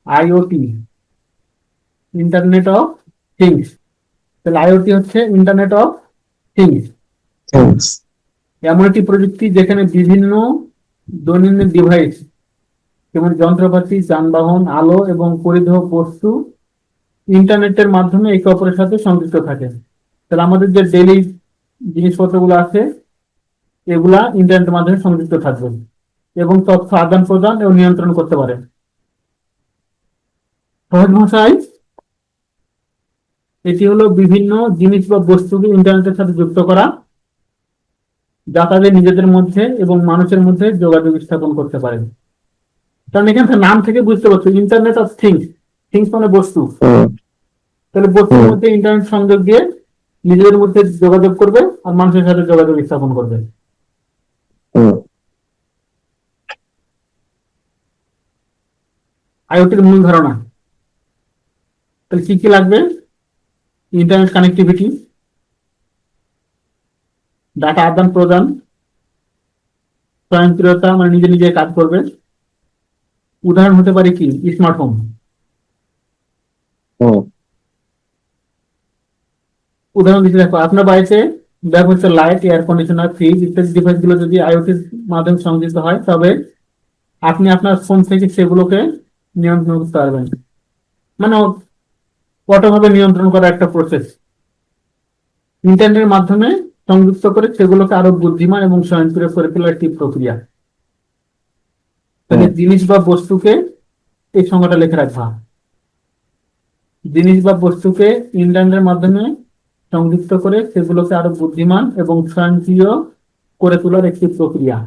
IoT, internet of things. তাহলে IoT হচ্ছে internet of things, thanks. এমন একটি প্রযুক্তি যেখানে বিভিন্ন দৈনন্দিন ডিভাইস যেমন যন্ত্রপাতি, যানবাহন, আলো এবং পরিধেয় বস্তু ইন্টারনেটের মাধ্যমে একে অপরের সাথে সংযুক্ত থাকে। তাহলে আমাদের যে ডেইলি জিনিসপত্রগুলো আছে এগুলা ইন্টারনেটের মাধ্যমে সংযুক্ত থাকবে এবং তথ্য আদান প্রদান এবং নিয়ন্ত্রণ করতে পারে। সহজ ভাষায় এটি হলো বিভিন্ন জিনিস বা বস্তুকে ইন্টারনেটের সাথে যুক্ত করা, যা তাদের নিজেদের মধ্যে এবং মানুষের মধ্যে যোগাযোগ স্থাপন করতে পারে। কারণ এখানে নাম থেকে বুঝতে পারছো ইন্টারনেট অফ থিংস, থিংস মানে বস্তু। হুম। তাহলে বস্তুর হুম। মধ্যে ইন্টারনেট সংযোগ দিয়ে নিজেদের মধ্যে যোগাযোগ করবে আর মানুষের সাথে যোগাযোগ স্থাপন করবে। হুম। আইওটির মূল ধারণা, তাহলে কি কি লাগবে? ইন্টারনেট কানেক্টিভিটি, ডাটা আদান প্রদান, স্বয়ংক্রিয়তা মানে নিজে নিজে কাজ করবে। উদাহরণ হতে পারে কি স্মার্টফোন। হুম। উদাহরণ দিতে দেখো আপনার বাড়িতে ব্যবহৃত লাইট, এয়ার কন্ডিশনার, ফ্রিজ ইত্যাদি ডিভাইস গুলো যদি আইওটির মাধ্যমে সংযুক্ত হয় তবে আপনি আপনার ফোন থেকে সেগুলোকে নিয়ন্ত্রণ করতে পারবেন। মানে অটোভাবে নিয়ন্ত্রণ করা একটা প্রসেস ইন্টারনেটের মাধ্যমে সংযুক্ত করে সেগুলোকে আরো বুদ্ধিমান এবং স্বয়ংক্রিয় করে তোলার একটি প্রক্রিয়া। তাহলে হুম। জিনিস বা বস্তুকে, এই সংজ্ঞাটা লিখে রাখবা, জিনিস বা বস্তুকে ইন্টারনেটের মাধ্যমে সংযুক্ত করে সেগুলোকে আরো বুদ্ধিমান এবং স্বয়ংক্রিয় করে তোলার একটি প্রক্রিয়া।